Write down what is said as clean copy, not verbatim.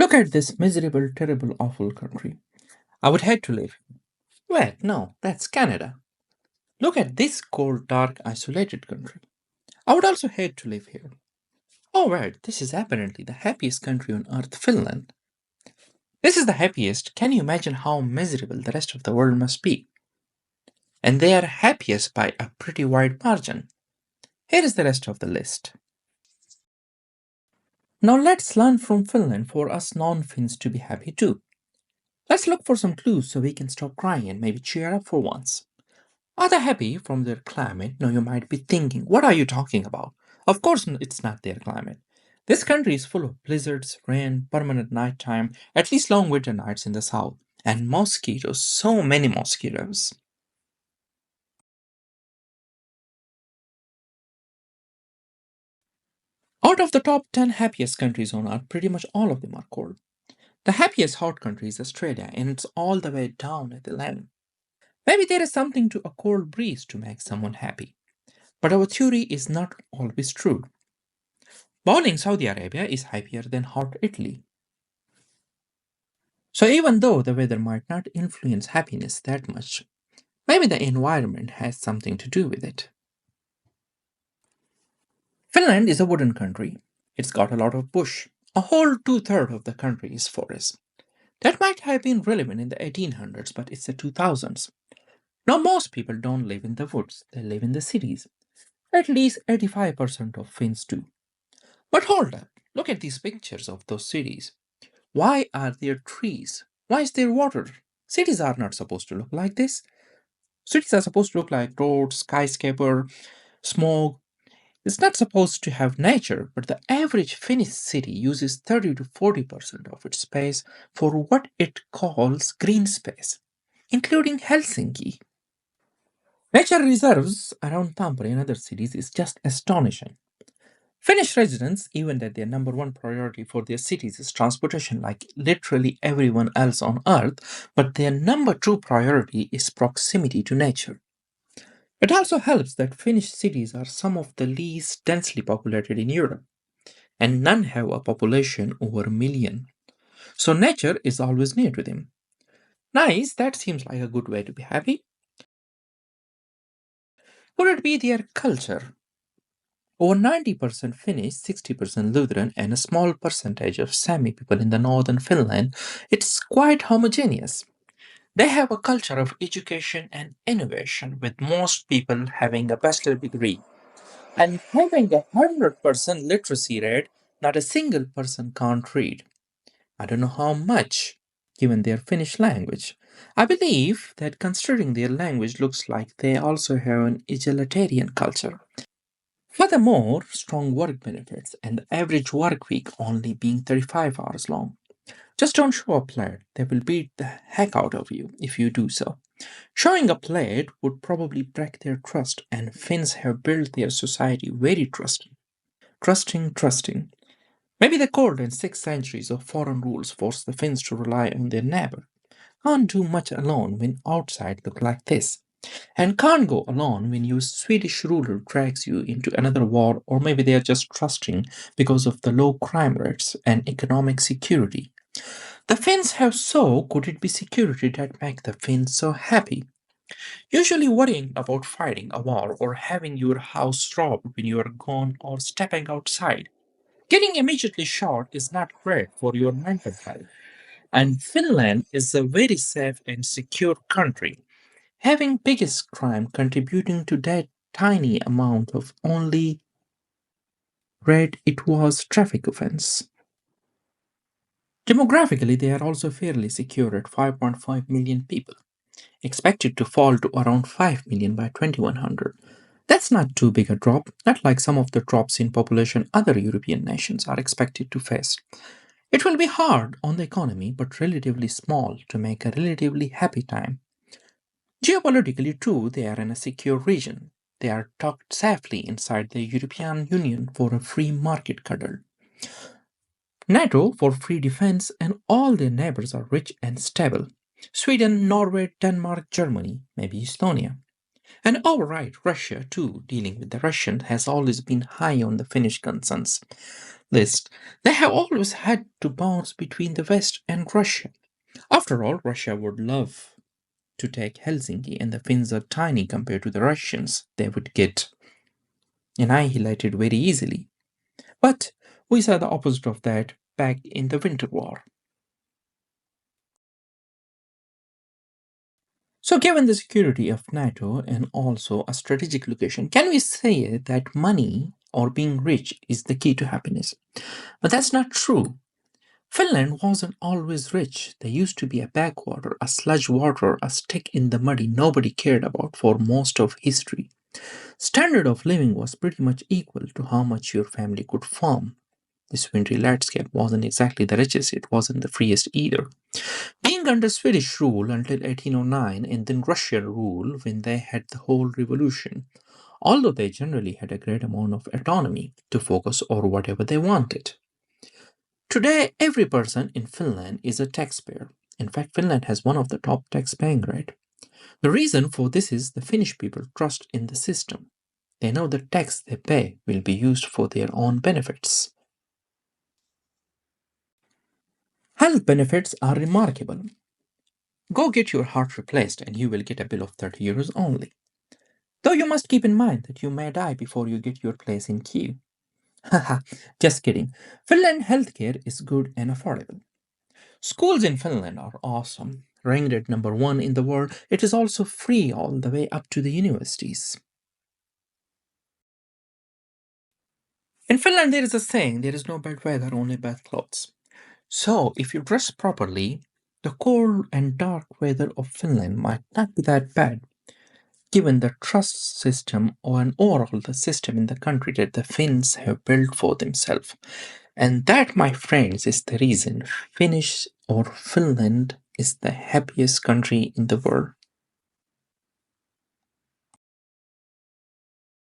Look at this miserable, terrible, awful country. I would hate to live here. Wait, no, that's Canada. Look at this cold, dark, isolated country. I would also hate to live here. Oh, wait, this is apparently the happiest country on earth, Finland. This is the happiest. Can you imagine how miserable the rest of the world must be? And they are happiest by a pretty wide margin. Here is the rest of the list. Now let's learn from Finland for us non Finns to be happy too. Let's look for some clues so we can stop crying and maybe cheer up for once. Are they happy from their climate? No, you might be thinking, what are you talking about? Of course, it's not their climate. This country is full of blizzards, rain, permanent nighttime, at least long winter nights in the south, and mosquitoes, so many mosquitoes. Out of the top 10 happiest countries on earth, pretty much all of them are cold. The happiest hot country is Australia, and it's all the way down at 11. Maybe there is something to a cold breeze to make someone happy. But our theory is not always true. Boiling Saudi Arabia is happier than hot Italy. So even though the weather might not influence happiness that much, maybe the environment has something to do with it. Finland is a wooden country. It's got a lot of bush. A whole two-thirds of the country is forest. That might have been relevant in the 1800s, but it's the 2000s. Now most people don't live in the woods, they live in the cities. At least 85% of Finns do. But hold up, look at these pictures of those cities. Why are there trees? Why is there water? Cities are not supposed to look like this. Cities are supposed to look like roads, skyscraper, smoke. It's not supposed to have nature, but the average Finnish city uses 30 to 40% of its space for what it calls green space, including Helsinki. Nature reserves around Tampere and other cities is just astonishing. Finnish residents, even that their number one priority for their cities is transportation, like literally everyone else on earth, but their number two priority is proximity to nature. It also helps that Finnish cities are some of the least densely populated in Europe, and none have a population over a million. So nature is always near to them. Nice, that seems like a good way to be happy. Could it be their culture? Over 90% Finnish, 60% Lutheran, and a small percentage of Sami people in the northern Finland, it's quite homogeneous. They have a culture of education and innovation, with most people having a bachelor degree. And having a 100% literacy rate, not a single person can't read. I don't know how much, given their Finnish language. I believe that considering their language looks like they also have an egalitarian culture. Furthermore, strong work benefits and the average work week only being 35 hours long. Just don't show up late. They will beat the heck out of you if you do so. Showing up late would probably break their trust, and Finns have built their society very trusting. Trusting. Maybe the cold and 6 centuries of foreign rules forced the Finns to rely on their neighbor. Can't do much alone when outside look like this. And can't go alone when your Swedish ruler drags you into another war, or maybe they are just trusting because of the low crime rates and economic security. The Finns have so could it be security that make the Finns so happy? Usually worrying about fighting a war or having your house robbed when you are gone or stepping outside. Getting immediately shot is not great for your mental health. And Finland is a very safe and secure country, having biggest crime contributing to that tiny amount of only read it was traffic offense. Demographically, they are also fairly secure at 5.5 million people, expected to fall to around 5 million by 2100. That's not too big a drop, not like some of the drops in population other European nations are expected to face. It will be hard on the economy, but relatively small to make a relatively happy time. Geopolitically, too, they are in a secure region. They are tucked safely inside the European Union for a free market cuddle. NATO for free defense, and all their neighbors are rich and stable. Sweden, Norway, Denmark, Germany, maybe Estonia. And outright Russia, too, dealing with the Russians has always been high on the Finnish concerns. list, they have always had to bounce between the West and Russia. After all, Russia would love to take Helsinki, and the Finns are tiny compared to the Russians. They would get annihilated very easily. But we saw the opposite of that back in the Winter War. So, given the security of NATO and also a strategic location, can we say that money or being rich is the key to happiness? But that's not true. Finland wasn't always rich. There used to be a backwater, a sludge water, a stick in the muddy nobody cared about for most of history. Standard of living was pretty much equal to how much your family could farm. This wintry landscape wasn't exactly the richest, it wasn't the freest either. Being under Swedish rule until 1809 and then Russian rule when they had the whole revolution, although they generally had a great amount of autonomy to focus on whatever they wanted. Today, every person in Finland is a taxpayer. In fact, Finland has one of the top tax paying rate. The reason for this is the Finnish people trust in the system. They know the tax they pay will be used for their own benefits. Health benefits are remarkable. Go get your heart replaced and you will get a bill of 30 euros only. Though you must keep in mind that you may die before you get your place in queue. Haha, just kidding. Finland healthcare is good and affordable. Schools in Finland are awesome. Ranked at number one in the world, it is also free all the way up to the universities. In Finland, there is a saying there is no bad weather, only bad clothes. So, if you dress properly, the cold and dark weather of Finland might not be that bad, given the trust system or an overall the system in the country that the Finns have built for themselves. And that, my friends, is the reason Finnish or Finland is the happiest country in the world.